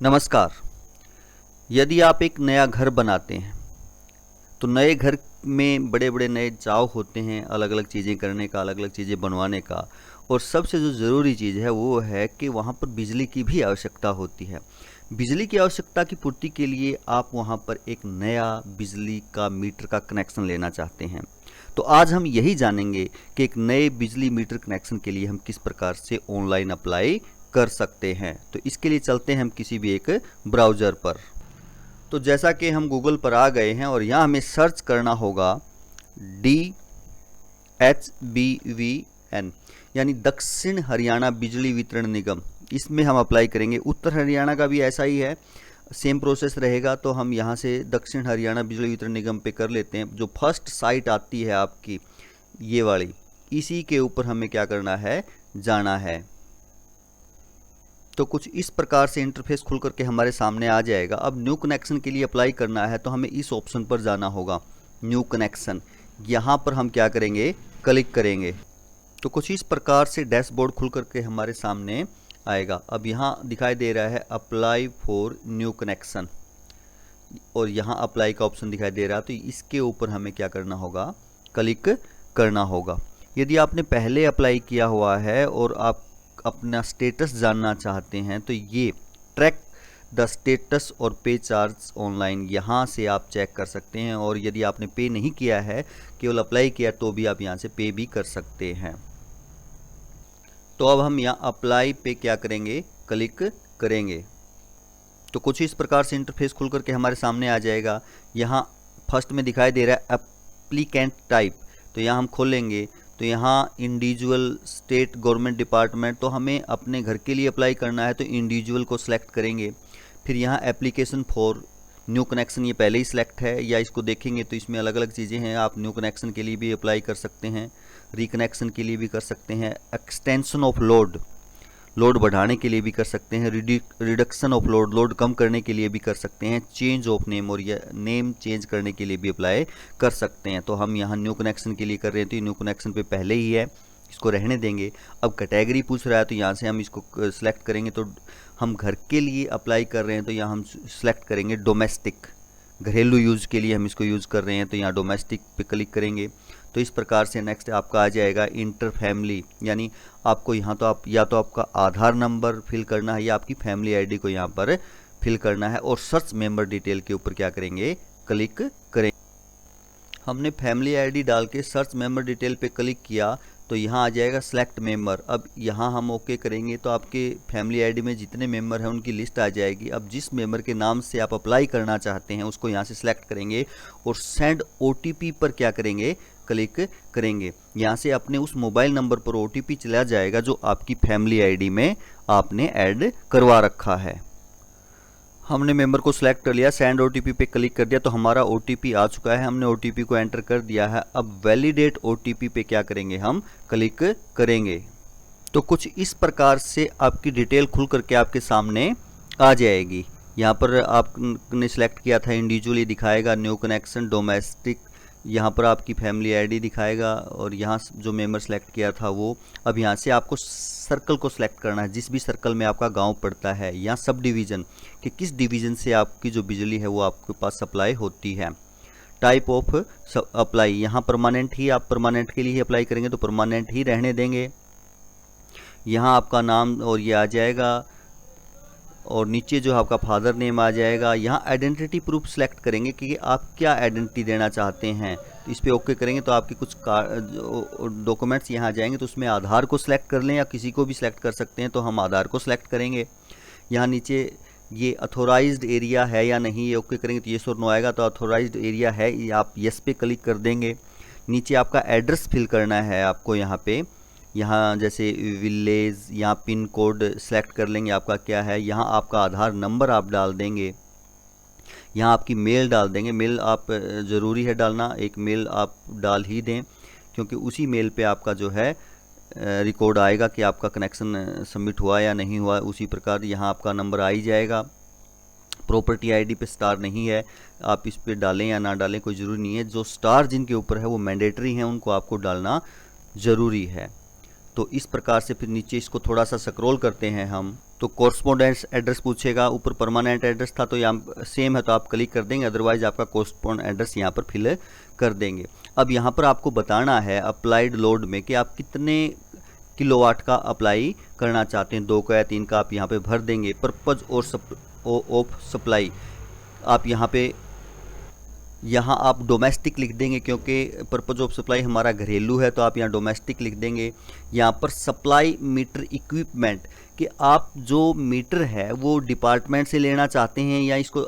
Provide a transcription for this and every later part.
नमस्कार। यदि आप एक नया घर बनाते हैं तो नए घर में बड़े बड़े नए चाव होते हैं, अलग अलग चीज़ें करने का, अलग अलग चीज़ें बनवाने का। और सबसे जो ज़रूरी चीज़ है वो है कि वहाँ पर बिजली की भी आवश्यकता होती है। बिजली की आवश्यकता की पूर्ति के लिए आप वहाँ पर एक नया बिजली का मीटर का कनेक्शन लेना चाहते हैं। तो आज हम यही जानेंगे कि एक नए बिजली मीटर कनेक्शन के लिए हम किस प्रकार से ऑनलाइन अप्लाई कर सकते हैं। तो इसके लिए चलते हैं हम किसी भी एक ब्राउज़र पर। तो जैसा कि हम गूगल पर आ गए हैं और यहाँ हमें सर्च करना होगा DHBVN, यानी दक्षिण हरियाणा बिजली वितरण निगम। इसमें हम अप्लाई करेंगे। उत्तर हरियाणा का भी ऐसा ही है, सेम प्रोसेस रहेगा। तो हम यहाँ से दक्षिण हरियाणा बिजली वितरण निगम पे कर लेते हैं। जो फर्स्ट साइट आती है आपकी ये वाली, इसी के ऊपर हमें क्या करना है, जाना है। तो कुछ इस प्रकार से इंटरफेस खुल करके हमारे सामने आ जाएगा। अब न्यू कनेक्शन के लिए अप्लाई करना है तो हमें इस ऑप्शन पर जाना होगा, न्यू कनेक्शन। यहाँ पर हम क्या करेंगे, क्लिक करेंगे। तो कुछ इस प्रकार से डैशबोर्ड खुल करके हमारे सामने आएगा। अब यहाँ दिखाई दे रहा है अप्लाई फॉर न्यू कनेक्शन, और यहाँ अप्लाई का ऑप्शन दिखाई दे रहा है। तो इसके ऊपर हमें क्या करना होगा, क्लिक करना होगा। यदि आपने पहले अप्लाई किया हुआ है और आप अपना स्टेटस जानना चाहते हैं तो ये ट्रैक द स्टेटस और पे चार्ज ऑनलाइन, यहाँ से आप चेक कर सकते हैं। और यदि आपने पे नहीं किया है, केवल अप्लाई किया, तो भी आप यहाँ से पे भी कर सकते हैं। तो अब हम यहाँ अप्लाई पे क्या करेंगे, क्लिक करेंगे। तो कुछ इस प्रकार से इंटरफेस खुल करके हमारे सामने आ जाएगा। यहाँ फर्स्ट में दिखाई दे रहा है एप्लीकेंट टाइप, तो यहाँ हम खोलेंगे। तो यहाँ इंडिविजुअल, स्टेट, गवर्नमेंट डिपार्टमेंट, तो हमें अपने घर के लिए अप्लाई करना है तो इंडिविजुअल को सिलेक्ट करेंगे। फिर यहाँ एप्लीकेशन फॉर न्यू कनेक्शन, ये पहले ही सिलेक्ट है, या इसको देखेंगे तो इसमें अलग अलग चीज़ें हैं। आप न्यू कनेक्शन के लिए भी अप्लाई कर सकते हैं, रिकनेक्शन के लिए भी कर सकते हैं, एक्सटेंशन ऑफ लोड, लोड बढ़ाने के लिए भी कर सकते हैं, रिडक्शन ऑफ लोड, लोड कम करने के लिए भी कर सकते हैं, चेंज ऑफ नेम, और या नेम चेंज करने के लिए भी अप्लाई कर सकते हैं। तो हम यहाँ न्यू कनेक्शन के लिए कर रहे हैं, तो ये न्यू कनेक्शन पे पहले ही है, इसको रहने देंगे। अब कैटेगरी पूछ रहा है तो यहाँ से हम इसको सिलेक्ट करेंगे। तो हम घर के लिए अप्लाई कर रहे हैं तो यहाँ हम सिलेक्ट करेंगे डोमेस्टिक, घरेलू यूज़ के लिए हम इसको यूज़ कर रहे हैं, तो यहाँ डोमेस्टिक पे क्लिक करेंगे। तो इस प्रकार से नेक्स्ट आपका आ जाएगा इंटर फैमिली, यानी आपको यहाँ तो आप या तो आपका आधार नंबर फिल करना है या आपकी फैमिली आईडी को यहाँ पर फिल करना है। और सर्च मेंबर डिटेल के ऊपर क्या करेंगे, क्लिक करेंगे। हमने फैमिली आईडी डाल के सर्च मेंबर डिटेल पे क्लिक किया तो यहाँ आ जाएगा सेलेक्ट मेंबर। अब यहाँ हम ओके करेंगे तो आपके फैमिली आईडी में जितने मेंबर हैं उनकी लिस्ट आ जाएगी। अब जिस मेंबर के नाम से आप अप्लाई करना चाहते हैं उसको यहाँ से सिलेक्ट करेंगे और सेंड ओटीपी पर क्या करेंगे, क्लिक करेंगे। यहाँ से अपने उस मोबाइल नंबर पर ओटीपी चला जाएगा जो आपकी फैमिली आईडी में आपने ऐड करवा रखा है। हमने मेंबर को सिलेक्ट कर लिया, सेंड ओटीपी पे क्लिक कर दिया तो हमारा ओटीपी आ चुका है। हमने ओटीपी को एंटर कर दिया है। अब वैलिडेट ओटीपी पे क्या करेंगे, हम क्लिक करेंगे। तो कुछ इस प्रकार से आपकी डिटेल खुल करके आपके सामने आ जाएगी। यहाँ पर आपने सिलेक्ट किया था इंडिविजुअली दिखाएगा, न्यू कनेक्शन, डोमेस्टिक, यहाँ पर आपकी फैमिली आईडी दिखाएगा, और यहाँ जो मेंबर सेलेक्ट किया था वो। अब यहाँ से आपको सर्कल को सिलेक्ट करना है, जिस भी सर्कल में आपका गांव पड़ता है, या सब डिवीज़न कि किस डिवीज़न से आपकी जो बिजली है वो आपके पास सप्लाई होती है। टाइप ऑफ अप्लाई, यहाँ परमानेंट ही, आप परमानेंट के लिए ही अप्लाई करेंगे तो परमानेंट ही रहने देंगे। यहाँ आपका नाम और ये आ जाएगा, और नीचे जो आपका फादर नेम आ जाएगा। यहाँ आइडेंटिटी प्रूफ सेलेक्ट करेंगे कि आप क्या आइडेंटिटी देना चाहते हैं। तो इस पर ओके करेंगे तो आपके कुछ डॉक्यूमेंट्स यहाँ आ जाएंगे। तो उसमें आधार को सिलेक्ट कर लें या किसी को भी सिलेक्ट कर सकते हैं, तो हम आधार को सिलेक्ट करेंगे। यहाँ नीचे ये अथोराइज्ड एरिया है या नहीं, ये ओके करेंगे तो येस और नो आएगा। तो अथोराइज्ड एरिया है, ये आप येस पे क्लिक कर देंगे। नीचे आपका एड्रेस फिल करना है आपको यहाँ पे, यहाँ जैसे विलेज, यहाँ पिन कोड सेलेक्ट कर लेंगे आपका क्या है। यहाँ आपका आधार नंबर आप डाल देंगे। यहाँ आपकी मेल डाल देंगे। मेल आप ज़रूरी है डालना, एक मेल आप डाल ही दें, क्योंकि उसी मेल पे आपका जो है रिकॉर्ड आएगा कि आपका कनेक्शन सबमिट हुआ या नहीं हुआ। उसी प्रकार यहाँ आपका नंबर आ ही जाएगा। प्रॉपर्टी आईडी पे स्टार नहीं है, आप इस पर डालें या ना डालें कोई ज़रूरी नहीं है। जो स्टार जिनके ऊपर है वो मैंडेटरी हैं, उनको आपको डालना ज़रूरी है। तो इस प्रकार से फिर नीचे इसको थोड़ा सा स्क्रॉल करते हैं हम, तो कोरस्पोंडेंस एड्रेस पूछेगा, ऊपर परमानेंट एड्रेस था तो यहाँ सेम है तो आप क्लिक कर देंगे, अदरवाइज आपका कोरस्पोंड एड्रेस यहाँ पर फिल कर देंगे। अब यहाँ पर आपको बताना है अप्लाइड लोड में कि आप कितने किलोवाट का अप्लाई करना चाहते हैं, 2 का या 3 का आप यहाँ पे भर देंगे। पर्पज ऑफ सप्लाई आप यहाँ आप डोमेस्टिक लिख देंगे, क्योंकि पर्पज ऑफ सप्लाई हमारा घरेलू है तो आप यहाँ डोमेस्टिक लिख देंगे। यहाँ पर सप्लाई मीटर इक्विपमेंट कि आप जो मीटर है वो डिपार्टमेंट से लेना चाहते हैं या इसको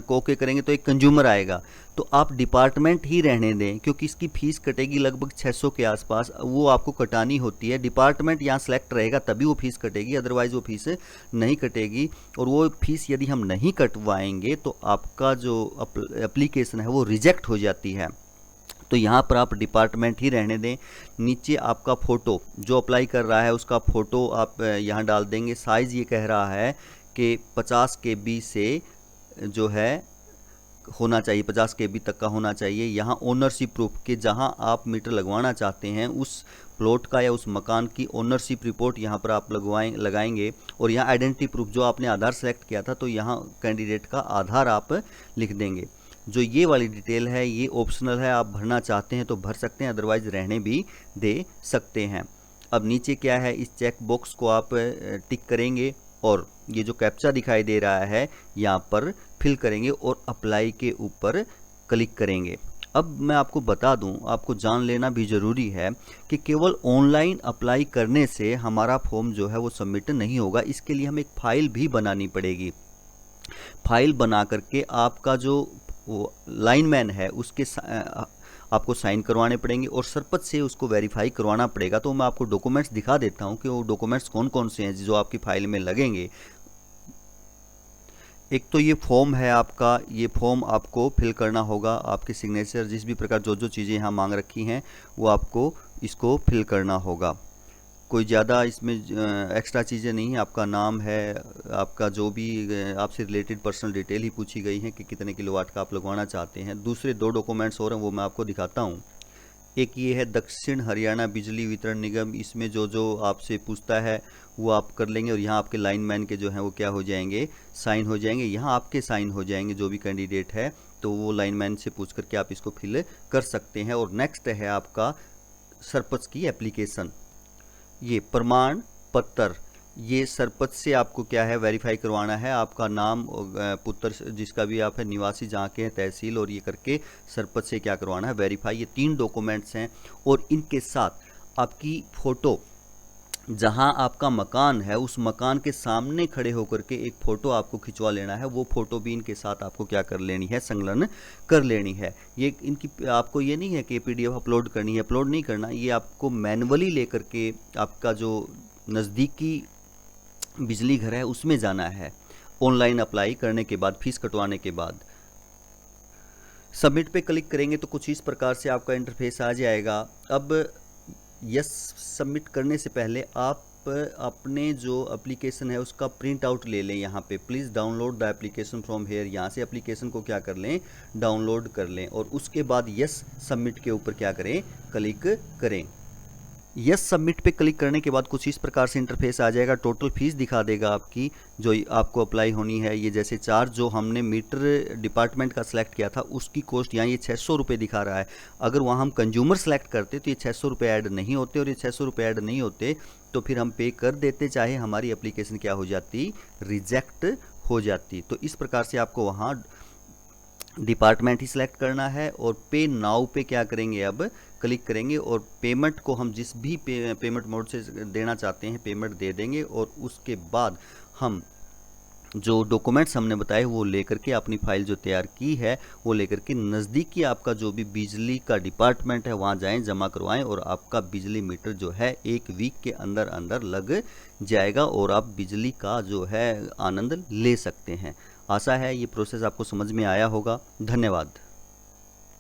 ओके करेंगे तो एक कंज्यूमर आएगा, तो आप डिपार्टमेंट ही रहने दें, क्योंकि इसकी फ़ीस कटेगी लगभग 600 के आसपास, वो आपको कटानी होती है। डिपार्टमेंट यहाँ सेलेक्ट रहेगा तभी वो फ़ीस कटेगी, अदरवाइज़ वो फ़ीस नहीं कटेगी। और वो फ़ीस यदि हम नहीं कटवाएंगे तो आपका जो एप्लीकेशन है वो रिजेक्ट हो जाती है। तो यहाँ पर आप डिपार्टमेंट ही रहने दें। नीचे आपका फ़ोटो, जो अप्लाई कर रहा है उसका फ़ोटो आप यहाँ डाल देंगे। साइज़ ये कह रहा है कि 50 KB से जो है होना चाहिए, 50 KB तक का होना चाहिए। यहाँ ओनरशिप प्रूफ कि जहाँ आप मीटर लगवाना चाहते हैं उस प्लॉट का या उस मकान की ओनरशिप रिपोर्ट यहाँ पर आप लगाएंगे। और यहाँ आइडेंटिटी प्रूफ, जो आपने आधार सेलेक्ट किया था तो यहाँ कैंडिडेट का आधार आप लिख देंगे। जो ये वाली डिटेल है ये ऑप्शनल है, आप भरना चाहते हैं तो भर सकते हैं, अदरवाइज रहने भी दे सकते हैं। अब नीचे क्या है, इस चेक बॉक्स को आप टिक करेंगे और ये जो कैप्चा दिखाई दे रहा है यहाँ पर फिल करेंगे और अप्लाई के ऊपर क्लिक करेंगे। अब मैं आपको बता दूं, आपको जान लेना भी ज़रूरी है कि केवल ऑनलाइन अप्लाई करने से हमारा फॉर्म जो है वो सबमिट नहीं होगा। इसके लिए हमें एक फ़ाइल भी बनानी पड़ेगी। फाइल बना करके आपका जो वो लाइनमैन है उसके आपको साइन करवाने पड़ेंगे और सरपंच से उसको वेरीफाई करवाना पड़ेगा। तो मैं आपको डॉक्यूमेंट्स दिखा देता हूं कि वो डॉक्यूमेंट्स कौन कौन से हैं जो आपकी फाइल में लगेंगे। एक तो ये फॉर्म है आपका, ये फॉर्म आपको फिल करना होगा। आपके सिग्नेचर जिस भी प्रकार जो चीज़ें यहाँ मांग रखी हैं वो आपको इसको फिल करना होगा। कोई ज़्यादा इसमें एक्स्ट्रा चीज़ें नहीं है। आपका नाम है, आपका जो भी आपसे रिलेटेड पर्सनल डिटेल ही पूछी गई है कि कितने किलोवाट का आप लगवाना चाहते हैं। दूसरे 2 डॉक्यूमेंट्स और हैं वो मैं आपको दिखाता हूँ। एक ये है दक्षिण हरियाणा बिजली वितरण निगम, इसमें जो जो आपसे पूछता है वो आप कर लेंगे और यहाँ आपके लाइनमैन के जो हैं वो क्या हो जाएंगे, साइन हो जाएंगे। यहाँ आपके साइन हो जाएंगे जो भी कैंडिडेट है, तो वो लाइनमैन से पूछ करके आप इसको फिल कर सकते हैं। और नेक्स्ट है आपका सरपंच की एप्लीकेशन, ये प्रमाण पत्र, ये सरपंच से आपको क्या है वेरीफाई करवाना है। आपका नाम, पुत्र जिसका भी आप है, निवासी जहाँ के हैं, तहसील, और ये करके सरपंच से क्या करवाना है वेरीफाई। ये 3 डॉक्यूमेंट्स हैं और इनके साथ आपकी फ़ोटो, जहाँ आपका मकान है उस मकान के सामने खड़े होकर के एक फ़ोटो आपको खिंचवा लेना है। वो फ़ोटो भी इनके साथ आपको क्या कर लेनी है, संलग्न कर लेनी है। ये इनकी आपको ये नहीं है कि PDF अपलोड करनी है, अपलोड नहीं करना, ये आपको मैनुअली लेकर के आपका जो नज़दीकी बिजली घर है उसमें जाना है। ऑनलाइन अप्लाई करने के बाद, फीस कटवाने के बाद सबमिट पे क्लिक करेंगे तो कुछ इस प्रकार से आपका इंटरफेस आ जाएगा। अब यस सबमिट करने से पहले आप अपने जो एप्लीकेशन है उसका प्रिंट आउट ले लें। यहाँ पे please download the application from here, यहाँ से एप्लीकेशन को क्या कर लें, डाउनलोड कर लें और उसके बाद यस सबमिट के ऊपर क्या करें, क्लिक करें। यस सबमिट पे क्लिक करने के बाद कुछ इस प्रकार से इंटरफेस आ जाएगा। टोटल फीस दिखा देगा आपकी जो आपको अप्लाई होनी है। ये जैसे चार्ज जो हमने मीटर डिपार्टमेंट का सिलेक्ट किया था उसकी कॉस्ट यहाँ ये 600 रुपये दिखा रहा है। अगर वहाँ हम कंज्यूमर सेलेक्ट करते तो ये 600 रुपये ऐड नहीं होते, और ये 600 रुपये ऐड नहीं होते तो फिर हम पे कर देते, चाहे हमारी एप्लीकेशन क्या हो जाती, रिजेक्ट हो जाती। तो इस प्रकार से आपको वहाँ डिपार्टमेंट ही सिलेक्ट करना है और पे नाउ पे क्या करेंगे, अब क्लिक करेंगे और पेमेंट को हम जिस भी पेमेंट मोड से देना चाहते हैं पेमेंट दे देंगे। और उसके बाद हम जो डॉक्यूमेंट्स हमने बताए वो लेकर के अपनी फाइल जो तैयार की है वो लेकर के नज़दीकी आपका जो भी बिजली का डिपार्टमेंट है वहाँ जाएं, जमा करवाएं और आपका बिजली मीटर जो है 1 वीक के अंदर अंदर लग जाएगा और आप बिजली का जो है आनंद ले सकते हैं। आशा है ये प्रोसेस आपको समझ में आया होगा। धन्यवाद।